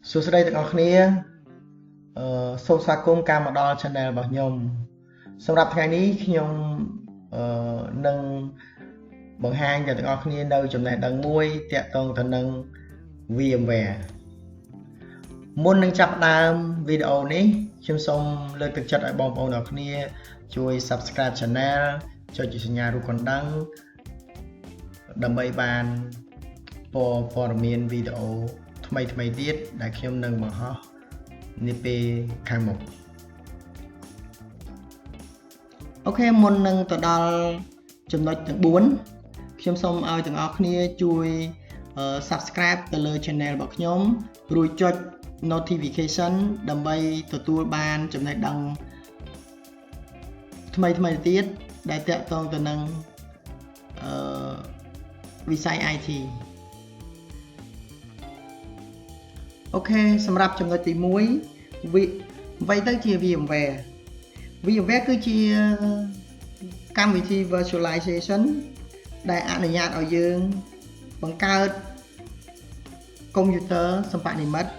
សួស្តីទាំងអស់គ្នាសូមស្វាគមន៍ការមកដល់ channel របស់ខ្ញុំសម្រាប់ថ្ងៃនេះខ្ញុំនឹងបង្ហាញដល់ទាំងអស់គ្នានៅចំណេះដឹងមួយទាក់ទងទៅនឹង VMware មុននឹងចាប់ផ្ដើមវីដេអូនេះខ្ញុំសូមលើកទឹកចិត្តឲ្យបងប្អូនទាំងអស់គ្នាជួយ Subscribe Channel ចុចជាសញ្ញារូបកណ្ដឹងដើម្បីបានព័ត៌មានវីដេអូថ្មីទៀតដែលខ្ញុំនឹងបង្ហោះនាពេលខាងមុខអូខេមុននឹងទៅដល់ចំណុចទាំង4ខ្ញុំសូមឲ្យទាំងអស់គ្នាជួយ Subscribe ទៅលើ Channel របស់ខ្ញុំរួចចុច Notification ដើម្បីទទួលបានចំណេះដឹងថ្មីទៀតដែលតាក់ទងទៅនឹងវិស័យ IT អូខេសម្រាប់ចំណុចទី1អ្វីទៅជា VMware គឺជាកម្មវិធី virtualization ដែលអនុញ្ញាតឲ្យយើងបង្កើតកុំព្យូទ័រសម្បនិមិត្ត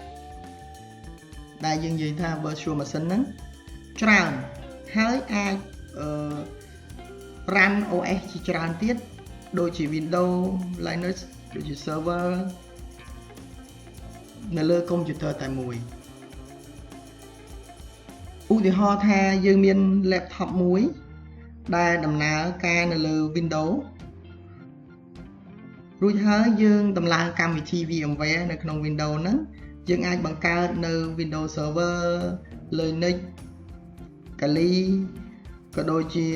ដែលយើងនិយាយថា virtual machine ហ្នឹងច្រើនហើយអាច run OS ជាច្រើនទៀតដូចជា Windows Linux ដូចជា server នៅលើកុំព្យូទ័រតែមួយឧទាហរណ៍ថាយើងមាន laptop មួយដែលដំណើរការនៅលើ Windows រួចហើយយើងដំឡើងកម្មវិធី VMware នៅក្នុង Windows ហ្នឹងយើងអាចបង្កើតនៅ Windows Server Linux Kali ក៏ដូចជា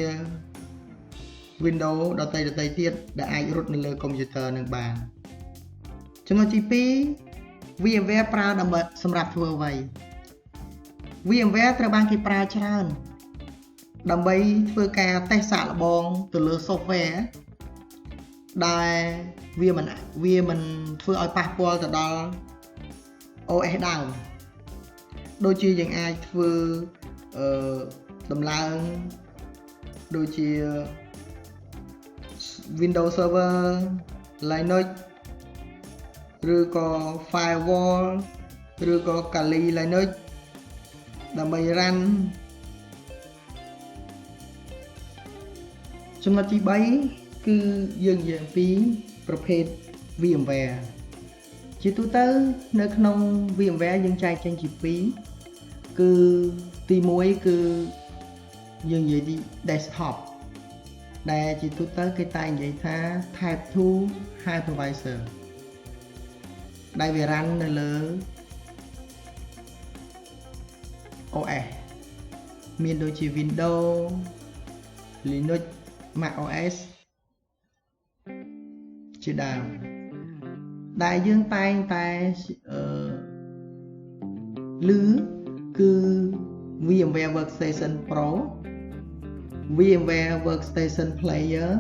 Windows ដទៃទៀតដែលអាចរត់នៅលើកុំព្យូទ័រនឹងបានចំណុចទី2 VMware ប្រើដើម្បីសម្រាប់ធ្វើអ្វី VMware ត្រូវបានគេប្រើច្រើនដើម្បីធ្វើការតេស្តសាកល្បងទៅលើ software ដែលវាមិនធ្វើឲ្យប៉ះពាល់ទៅដល់ OS ដើមដូចជាយើងអាចធ្វើដំឡើងដូចជា Windows Server Linux ឬក៏ Firewall ឬក៏ Kali Linux ដើម្បី run ចំណុចទី3គឺយើងនិយាយអំពីប្រភេទ VMware ជាទូទៅនៅក្នុង VMware យើងចែកចេញជា2គឺទី1គឺយើងនិយាយពី desktop ដែលជាទូទៅគេតែនិយាយថា type 2 hypervisor ដែលវា run នៅលើ OS មានដូចជា Windows Linux Mac OS ជាដើមដែលយើងតែងតែឮគឺ VMware Workstation Pro VMware Workstation Player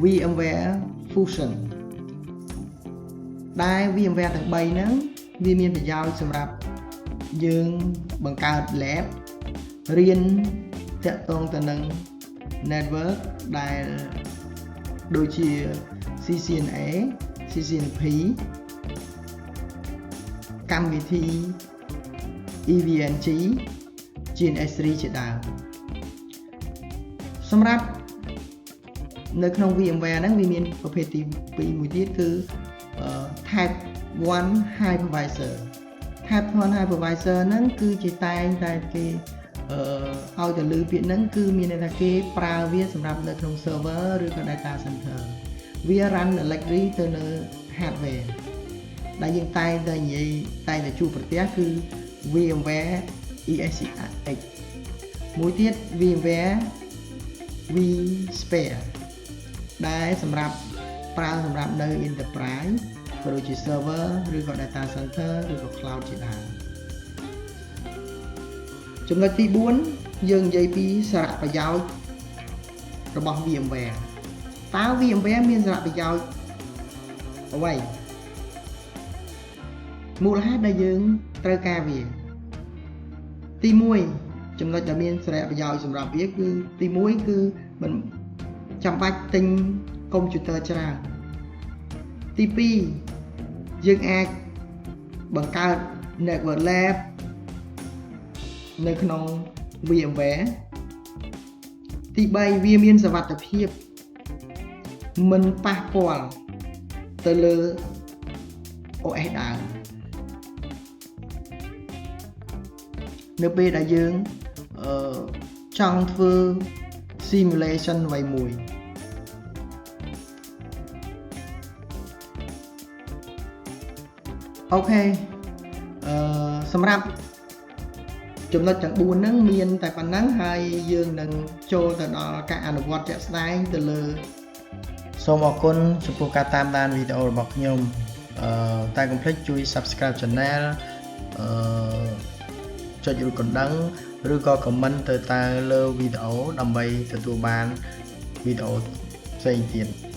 VMware Fusion ដែល VMware ទាំង3ហ្នឹងវាមានប្រយោជន៍សម្រាប់យើងបង្កើត lab រៀនតាក់ទងទៅនឹង network ដែលដូចជា CCNA CCNP កម្មវិធី EVNG GNS3 ជាដើមសម្រាប់នៅក្នុង VMware ហ្នឹងវាមានប្រភេទទី2មួយទៀតគឺ Type 1 Hypervisor Type 1 Hypervisor ហ្នឹងគឺជាតែងតែគេឲ្យទៅលើពាក្យហ្នឹងគឺមានន័យថាគេប្រើវាសម្រាប់នៅក្នុង server ឬក៏ data center វា run directly ទៅលើ hardware ដែលយើងតែងតែនិយាយតែងតែជួបប្រទះគឺ VMware ESX មួយទៀត VMware vSphere ដែលសម្រាប់ប្រើសម្រាប់នៅ enterprise ក៏ដូចជា server ឬក៏ data center ឬក៏ cloud ជាដើមចំណុចទី4យើងនិយាយពីសារៈប្រយោជន៍របស់ VMware តើ VMware មានសារៈប្រយោជន៍អ្វីមូលហេតុដែលយើងត្រូវការវាទី1ចំណុចដែលមានសារៈប្រយោជន៍សម្រាប់វាគឺទី1គឺមិនចាំបាច់ទិញកុំព្យូទ័រច្រើនទី2យើងអាច បង្កើត network lab នៅក្នុង VMware ទី3វាមានសុវត្ថិភាពមិនប៉ះពាល់ទៅលើ OS ដើមនៅពេលដែលយើងចង់ធ្វើ simulation អ្វីមួយអូខេសម្រាប់ចំណុចទាំង4ហ្នឹងមានតែប៉ុណ្ណឹងហើយយើងនឹងចូលទៅដល់ការអនុវត្តជាក់ស្ដែងទៅលើសូមអរគុណចំពោះការតាមដានវីដេអូរបស់ខ្ញុំតែកុំភ្លេចជួយ Subscribe Channel ចុចរូបកណ្ដឹងឬក៏ comment ទៅលើវីដេអូដើម្បីទទួលបានវីដេអូផ្សេងទៀត